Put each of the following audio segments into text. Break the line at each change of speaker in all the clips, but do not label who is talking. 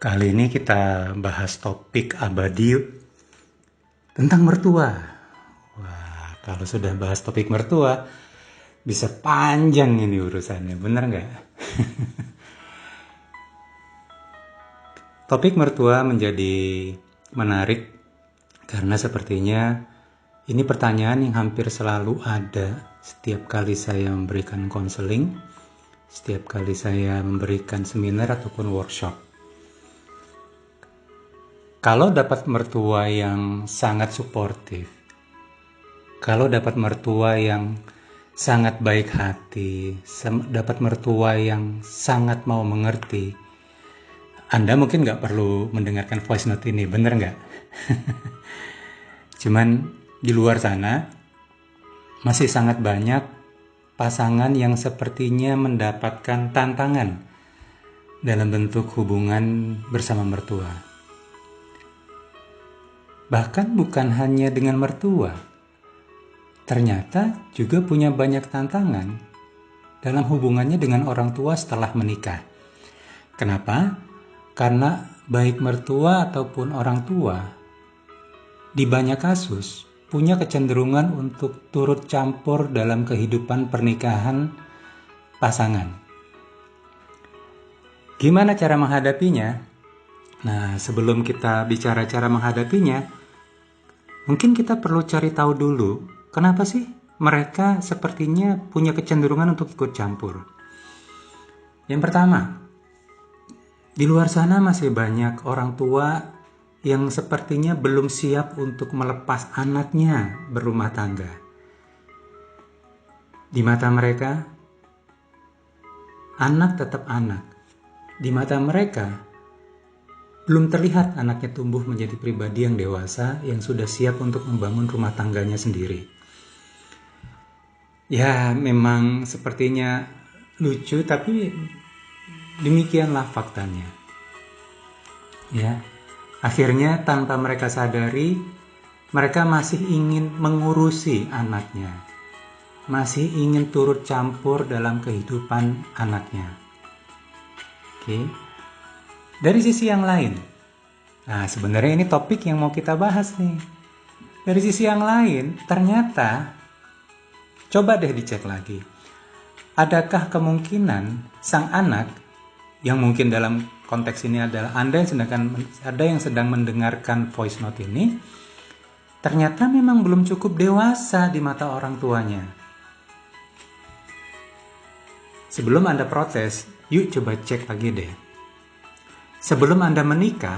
Kali ini kita bahas topik abadi tentang mertua. Wah, kalau sudah bahas topik mertua, bisa panjang ini urusannya, bener nggak? Topik mertua menjadi menarik karena sepertinya ini pertanyaan yang hampir selalu ada setiap kali saya memberikan konseling, setiap kali saya memberikan seminar ataupun workshop. Kalau dapat mertua yang sangat suportif, kalau dapat mertua yang sangat baik hati, dapat mertua yang sangat mau mengerti, Anda mungkin nggak perlu mendengarkan voice note ini, bener nggak? Cuman di luar sana masih sangat banyak pasangan yang sepertinya mendapatkan tantangan dalam bentuk hubungan bersama mertua. Bahkan bukan hanya dengan mertua, ternyata juga punya banyak tantangan dalam hubungannya dengan orang tua setelah menikah. Kenapa? Karena baik mertua ataupun orang tua di banyak kasus punya kecenderungan untuk turut campur dalam kehidupan pernikahan pasangan. Gimana cara menghadapinya? Nah, sebelum kita bicara cara menghadapinya, mungkin kita perlu cari tahu dulu, kenapa sih mereka sepertinya punya kecenderungan untuk ikut campur. Yang pertama, di luar sana masih banyak orang tua yang sepertinya belum siap untuk melepas anaknya berumah tangga. Di mata mereka, anak tetap anak. Di mata mereka, belum terlihat anaknya tumbuh menjadi pribadi yang dewasa yang sudah siap untuk membangun rumah tangganya sendiri. Ya, memang sepertinya lucu, tapi demikianlah faktanya. Ya, akhirnya tanpa mereka sadari, mereka masih ingin mengurusi anaknya, masih ingin turut campur dalam kehidupan anaknya. Oke. Dari sisi yang lain, nah sebenarnya ini topik yang mau kita bahas nih. Dari sisi yang lain, ternyata coba deh dicek lagi. Adakah kemungkinan sang anak, yang mungkin dalam konteks ini adalah Anda yang sedang mendengarkan voice note ini, ternyata memang belum cukup dewasa di mata orang tuanya. Sebelum Anda protes, yuk coba cek lagi deh. Sebelum Anda menikah,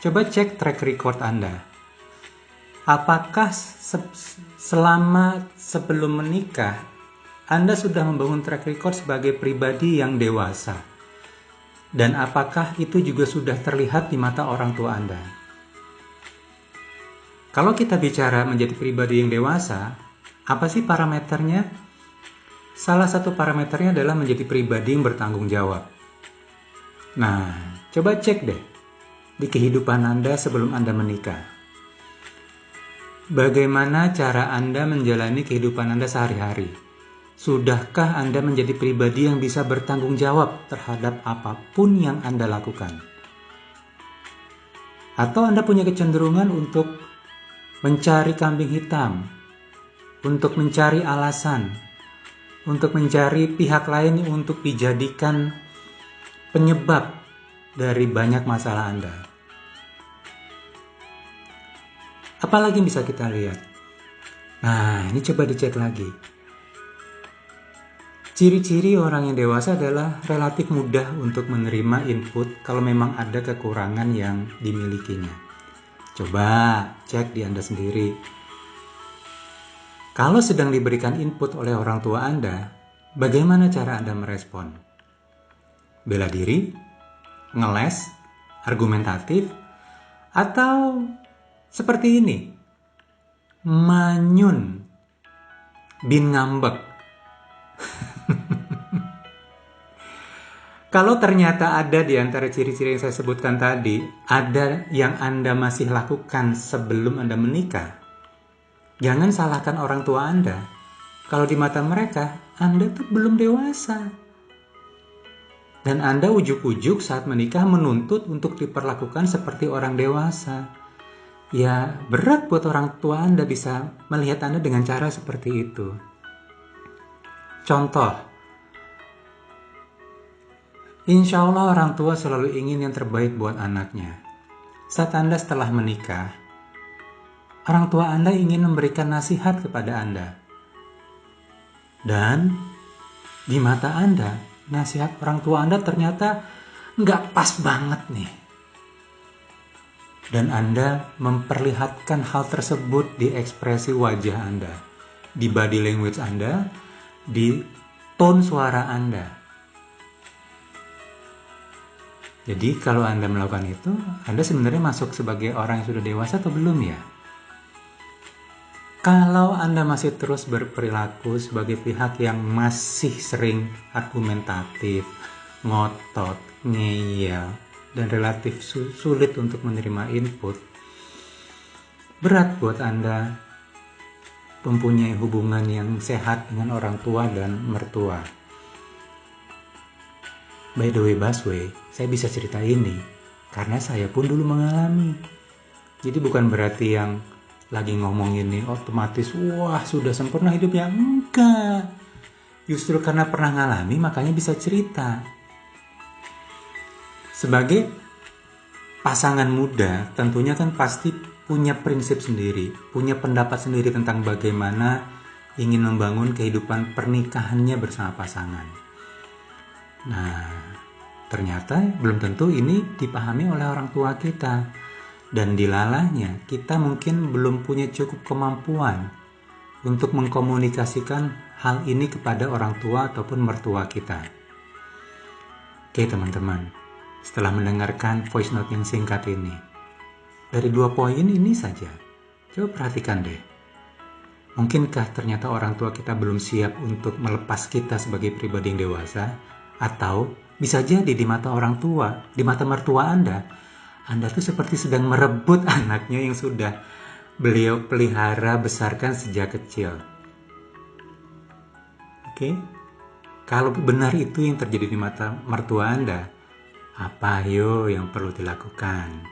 coba cek track record Anda. Apakah selama sebelum menikah, Anda sudah membangun track record sebagai pribadi yang dewasa? Dan apakah itu juga sudah terlihat di mata orang tua Anda? Kalau kita bicara menjadi pribadi yang dewasa, apa sih parameternya? Salah satu parameternya adalah menjadi pribadi yang bertanggung jawab. Nah, coba cek deh di kehidupan Anda sebelum Anda menikah. Bagaimana cara Anda menjalani kehidupan Anda sehari-hari? Sudahkah Anda menjadi pribadi yang bisa bertanggung jawab terhadap apapun yang Anda lakukan? Atau Anda punya kecenderungan untuk mencari kambing hitam, untuk mencari alasan, untuk mencari pihak lain untuk dijadikan penyebab dari banyak masalah Anda. Apalagi bisa kita lihat? Nah, ini coba dicek lagi. Ciri-ciri orang yang dewasa adalah relatif mudah untuk menerima input kalau memang ada kekurangan yang dimilikinya. Coba cek di Anda sendiri. Kalau sedang diberikan input oleh orang tua Anda, bagaimana cara Anda merespon? Bela diri? Ngeles? Argumentatif? Atau seperti ini? Manyun? Bin ngambek? Kalau ternyata ada di antara ciri-ciri yang saya sebutkan tadi, ada yang Anda masih lakukan sebelum Anda menikah, jangan salahkan orang tua Anda. Kalau di mata mereka, Anda tuh belum dewasa. Dan Anda ujuk-ujuk saat menikah menuntut untuk diperlakukan seperti orang dewasa. Ya, berat buat orang tua Anda bisa melihat Anda dengan cara seperti itu. Contoh, insya Allah orang tua selalu ingin yang terbaik buat anaknya. Saat Anda setelah menikah, orang tua Anda ingin memberikan nasihat kepada Anda. Dan di mata Anda, nasihat orang tua Anda ternyata nggak pas banget nih. Dan Anda memperlihatkan hal tersebut di ekspresi wajah Anda, di body language Anda, di tone suara Anda. Jadi kalau Anda melakukan itu, Anda sebenarnya masuk sebagai orang yang sudah dewasa atau belum ya? Kalau Anda masih terus berperilaku sebagai pihak yang masih sering argumentatif, ngotot, ngeyel, dan relatif sulit untuk menerima input, berat buat Anda mempunyai hubungan yang sehat dengan orang tua dan mertua. By the way, Baswe, saya bisa cerita ini karena saya pun dulu mengalami. Jadi bukan berarti yang lagi ngomong ini otomatis wah sudah sempurna hidupnya. Enggak. Justru karena pernah ngalami makanya bisa cerita. Sebagai pasangan muda tentunya kan pasti punya prinsip sendiri, punya pendapat sendiri tentang bagaimana ingin membangun kehidupan pernikahannya bersama pasangan. Nah, ternyata belum tentu ini dipahami oleh orang tua kita. Dan dilalahnya, kita mungkin belum punya cukup kemampuan untuk mengkomunikasikan hal ini kepada orang tua ataupun mertua kita. Oke teman-teman, setelah mendengarkan voice note yang singkat ini, dari 2 poin ini saja, coba perhatikan deh. Mungkinkah ternyata orang tua kita belum siap untuk melepas kita sebagai pribadi yang dewasa? Atau bisa jadi di mata orang tua, di mata mertua Anda tuh seperti sedang merebut anaknya yang sudah beliau pelihara besarkan sejak kecil. Oke? Kalau benar itu yang terjadi di mata mertua Anda, apa yang perlu dilakukan?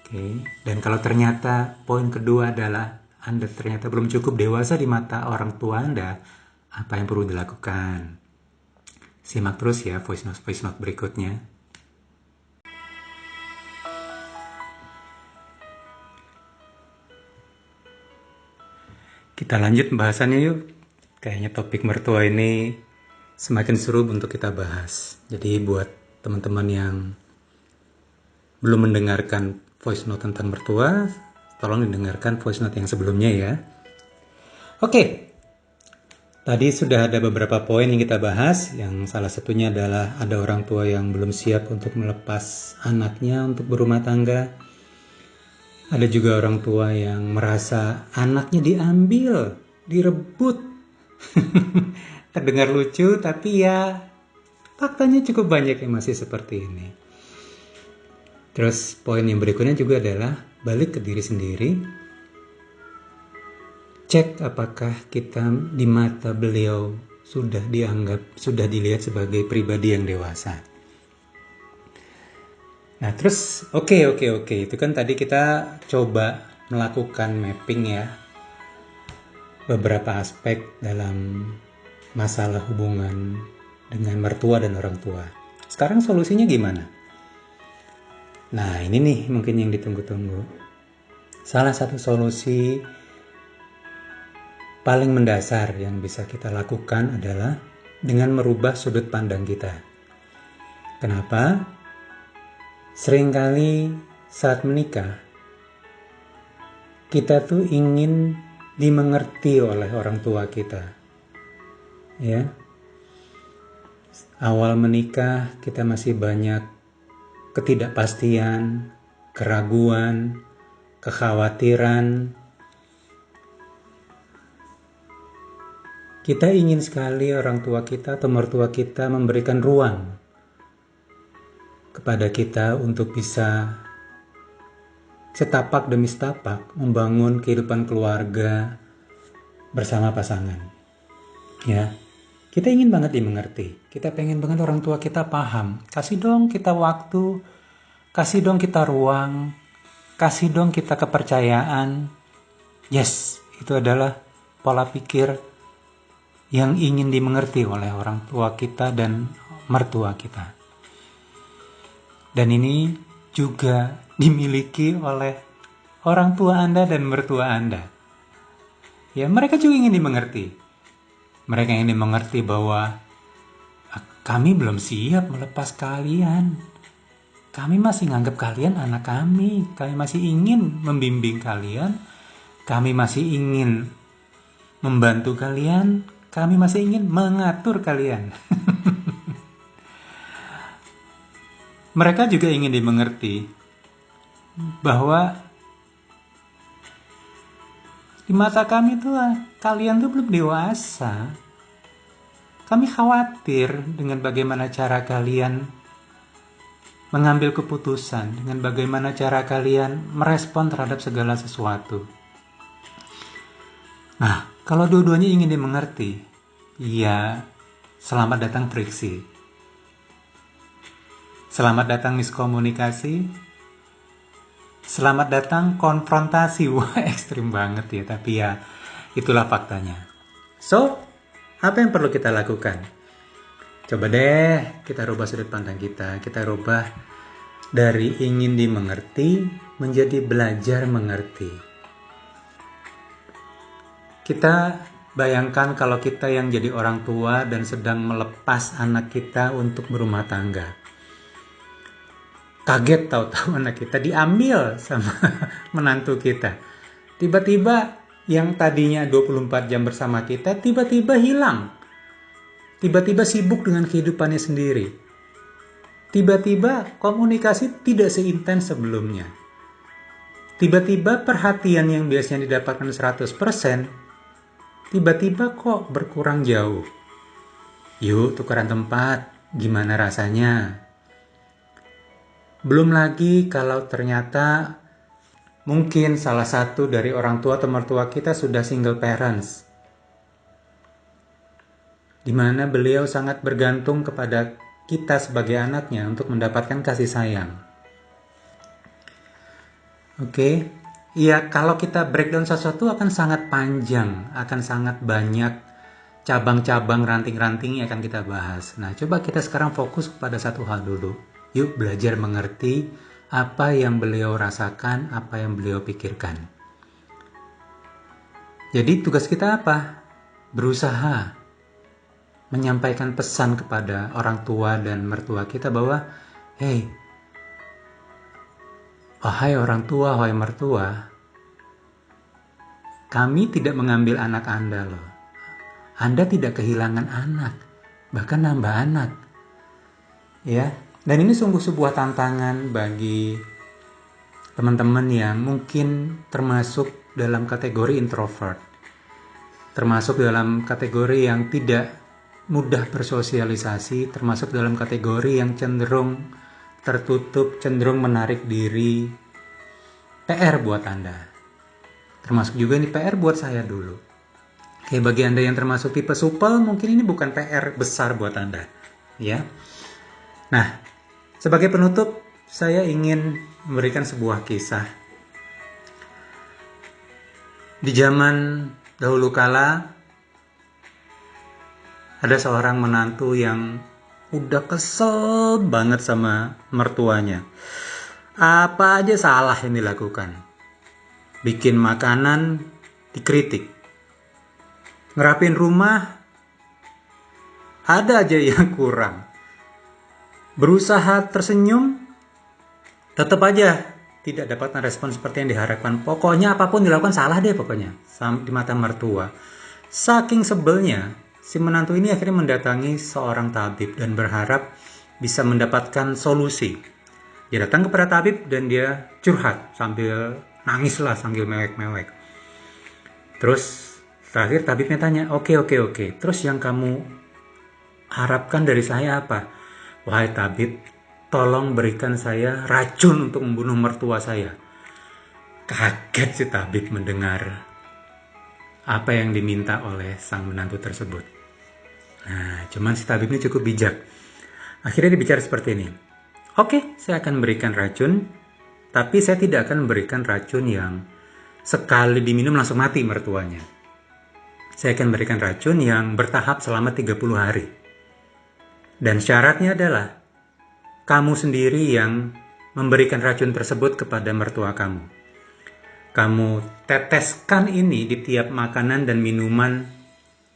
Oke? Dan kalau ternyata poin kedua adalah Anda ternyata belum cukup dewasa di mata orang tua Anda, apa yang perlu dilakukan? Simak terus ya voice note berikutnya. Kita lanjut pembahasannya yuk. Kayaknya topik mertua ini semakin seru untuk kita bahas. Jadi buat teman-teman yang belum mendengarkan voice note tentang mertua, tolong didengarkan voice note yang sebelumnya ya. Oke. Tadi sudah ada beberapa poin yang kita bahas, yang salah satunya adalah ada orang tua yang belum siap untuk melepas anaknya untuk berumah tangga. Ada juga orang tua yang merasa anaknya diambil, direbut. Terdengar lucu, tapi ya faktanya cukup banyak yang masih seperti ini. Terus poin yang berikutnya juga adalah balik ke diri sendiri. Cek apakah kita di mata beliau sudah dilihat sebagai pribadi yang dewasa. Nah terus oke. Itu kan tadi kita coba melakukan mapping ya. Beberapa aspek dalam masalah hubungan dengan mertua dan orang tua. Sekarang solusinya gimana? Nah ini nih mungkin yang ditunggu-tunggu. Salah satu solusi paling mendasar yang bisa kita lakukan adalah dengan merubah sudut pandang kita. Kenapa? Seringkali saat menikah, kita tuh ingin dimengerti oleh orang tua kita. Ya. Awal menikah kita masih banyak ketidakpastian, keraguan, kekhawatiran. Kita ingin sekali orang tua kita atau mertua kita memberikan ruang kepada kita untuk bisa setapak demi setapak membangun kehidupan keluarga bersama pasangan. Ya, Kita ingin banget dimengerti. Kita pengen banget orang tua kita paham. Kasih dong kita waktu, kasih dong kita ruang, kasih dong kita kepercayaan. Yes, itu adalah pola pikir yang ingin dimengerti oleh orang tua kita dan mertua kita. Dan ini juga dimiliki oleh orang tua Anda dan mertua Anda. Ya, mereka juga ingin dimengerti. Mereka ingin dimengerti bahwa kami belum siap melepas kalian. Kami masih nganggap kalian anak kami. Kami masih ingin membimbing kalian. Kami masih ingin membantu kalian. Kami masih ingin mengatur kalian. Mereka juga ingin dimengerti bahwa di mata kami tuh kalian tuh belum dewasa. Kami khawatir dengan bagaimana cara kalian mengambil keputusan, dengan bagaimana cara kalian merespon terhadap segala sesuatu. Nah, kalau dua-duanya ingin dimengerti, ya selamat datang friksi. Selamat datang miskomunikasi. Selamat datang konfrontasi. Wah, ekstrim banget ya, tapi ya itulah faktanya. So, apa yang perlu kita lakukan? Coba deh kita rubah sudut pandang kita. Kita rubah dari ingin dimengerti menjadi belajar mengerti. Kita bayangkan kalau kita yang jadi orang tua dan sedang melepas anak kita untuk berumah tangga. Kaget tahu-tahu anak kita diambil sama menantu kita. Tiba-tiba yang tadinya 24 jam bersama kita, tiba-tiba hilang. Tiba-tiba sibuk dengan kehidupannya sendiri. Tiba-tiba komunikasi tidak seintens sebelumnya. Tiba-tiba perhatian yang biasanya didapatkan 100%, tiba-tiba kok berkurang jauh. Yuk tukeran tempat, gimana rasanya? Belum lagi kalau ternyata mungkin salah satu dari orang tua atau mertua kita sudah single parents, di mana beliau sangat bergantung kepada kita sebagai anaknya untuk mendapatkan kasih sayang. Oke, ya kalau kita breakdown sesuatu akan sangat panjang, akan sangat banyak cabang-cabang ranting-ranting yang akan kita bahas. Nah, coba kita sekarang fokus pada satu hal dulu. Yuk belajar mengerti apa yang beliau rasakan, apa yang beliau pikirkan. Jadi tugas kita apa? Berusaha menyampaikan pesan kepada orang tua dan mertua kita bahwa, hey, wahai orang tua, wahai mertua, kami tidak mengambil anak Anda loh. Anda tidak kehilangan anak, bahkan nambah anak. Ya. Dan ini sungguh sebuah tantangan bagi teman-teman yang mungkin termasuk dalam kategori introvert. Termasuk dalam kategori yang tidak mudah bersosialisasi, termasuk dalam kategori yang cenderung tertutup, cenderung menarik diri. PR buat Anda. Termasuk juga ini PR buat saya dulu. Oke, bagi Anda yang termasuk tipe supel, mungkin ini bukan PR besar buat Anda. Ya. Nah, sebagai penutup, saya ingin memberikan sebuah kisah. Di zaman dahulu kala, ada seorang menantu yang udah kesel banget sama mertuanya. Apa aja salah yang dilakukan. Bikin makanan, dikritik. Ngerapin rumah, ada aja yang kurang. Berusaha tersenyum, tetap aja tidak dapat respon seperti yang diharapkan. Pokoknya apapun dilakukan salah deh pokoknya di mata mertua. Saking sebelnya, si menantu ini akhirnya mendatangi seorang tabib dan berharap bisa mendapatkan solusi. Dia datang kepada tabib dan dia curhat sambil nangis lah, sambil mewek-mewek. Terus terakhir tabibnya tanya, oke. Terus yang kamu harapkan dari saya apa? Wahai tabib, tolong berikan saya racun untuk membunuh mertua saya. Kaget si tabib mendengar apa yang diminta oleh sang menantu tersebut. Nah, cuman si tabib ini cukup bijak. Akhirnya dia bicara seperti ini. Oke, saya akan berikan racun, tapi saya tidak akan memberikan racun yang sekali diminum langsung mati mertuanya. Saya akan berikan racun yang bertahap selama 30 hari. Dan syaratnya adalah kamu sendiri yang memberikan racun tersebut kepada mertua kamu. Kamu teteskan ini di tiap makanan dan minuman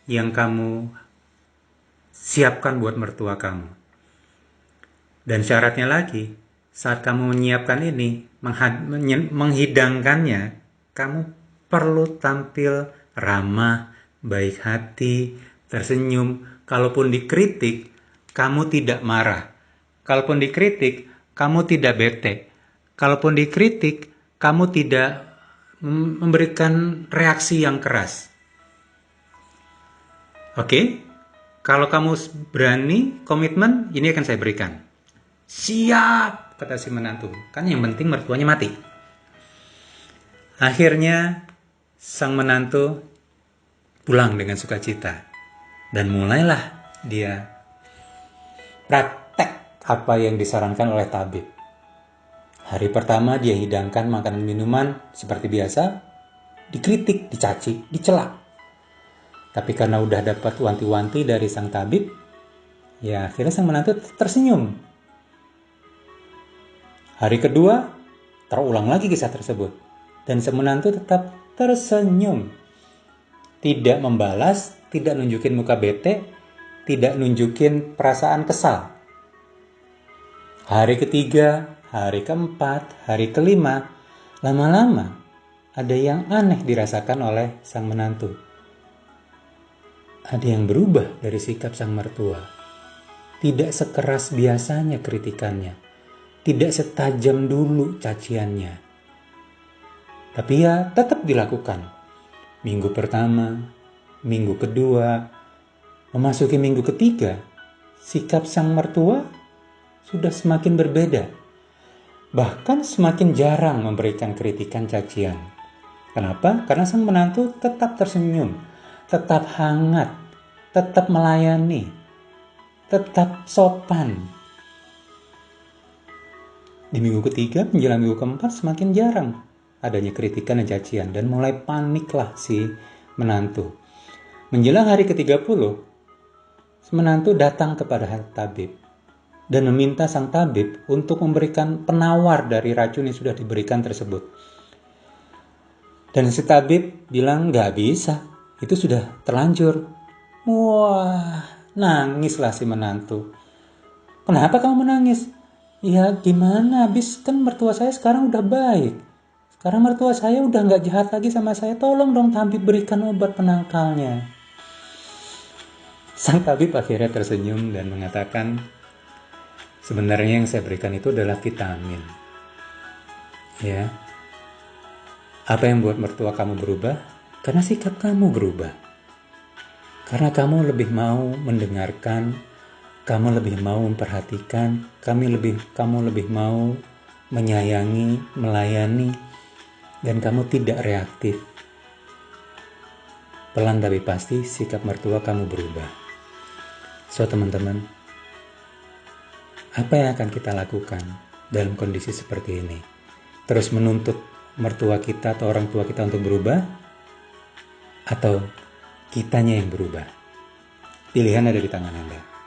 yang kamu siapkan buat mertua kamu. Dan syaratnya lagi, saat kamu menyiapkan ini, menghidangkannya, kamu perlu tampil ramah, baik hati, tersenyum. Kalaupun dikritik, kamu tidak marah. Kalaupun dikritik, kamu tidak bete. Kalaupun dikritik, kamu tidak memberikan reaksi yang keras. Oke? Kalau kamu berani, komitmen, ini akan saya berikan. Siap, kata si menantu. Kan yang penting mertuanya mati. Akhirnya, sang menantu pulang dengan sukacita. Dan mulailah dia praktek apa yang disarankan oleh tabib. Hari pertama dia hidangkan makanan minuman seperti biasa, dikritik, dicaci, dicela. Tapi karena udah dapat wanti-wanti dari sang tabib, ya akhirnya sang menantu tersenyum. Hari kedua, terulang lagi kisah tersebut. Dan sang menantu tetap tersenyum. Tidak membalas, tidak nunjukin muka bete, tidak nunjukin perasaan kesal. Hari ketiga, hari keempat, hari kelima, lama-lama ada yang aneh dirasakan oleh sang menantu. Ada yang berubah dari sikap sang mertua. Tidak sekeras biasanya kritikannya. Tidak setajam dulu caciannya. Tapi ya tetap dilakukan. Minggu pertama, minggu kedua, memasuki minggu ketiga, sikap sang mertua sudah semakin berbeda. Bahkan semakin jarang memberikan kritikan cacian. Kenapa? Karena sang menantu tetap tersenyum, tetap hangat, tetap melayani, tetap sopan. Di minggu ketiga, menjelang minggu keempat semakin jarang adanya kritikan dan cacian. Dan mulai paniklah si menantu. Menjelang hari ke-30, si menantu datang kepada tabib dan meminta sang tabib untuk memberikan penawar dari racun yang sudah diberikan tersebut. Dan si tabib bilang gak bisa, itu sudah terlanjur. Wah, nangislah si menantu. Kenapa kamu menangis? Ya gimana, habis kan mertua saya sekarang udah baik. Sekarang mertua saya udah gak jahat lagi sama saya. Tolong dong tabib berikan obat penangkalnya. Sang tabib akhirnya tersenyum dan mengatakan, sebenarnya yang saya berikan itu adalah vitamin. Ya. Apa yang buat mertua kamu berubah? Karena sikap kamu berubah. Karena kamu lebih mau mendengarkan, kamu lebih mau memperhatikan, kamu lebih mau menyayangi, melayani, dan kamu tidak reaktif. Pelan tapi pasti sikap mertua kamu berubah. So teman-teman, apa yang akan kita lakukan dalam kondisi seperti ini? Terus menuntut mertua kita atau orang tua kita untuk berubah? Atau kitanya yang berubah? Pilihan ada di tangan Anda.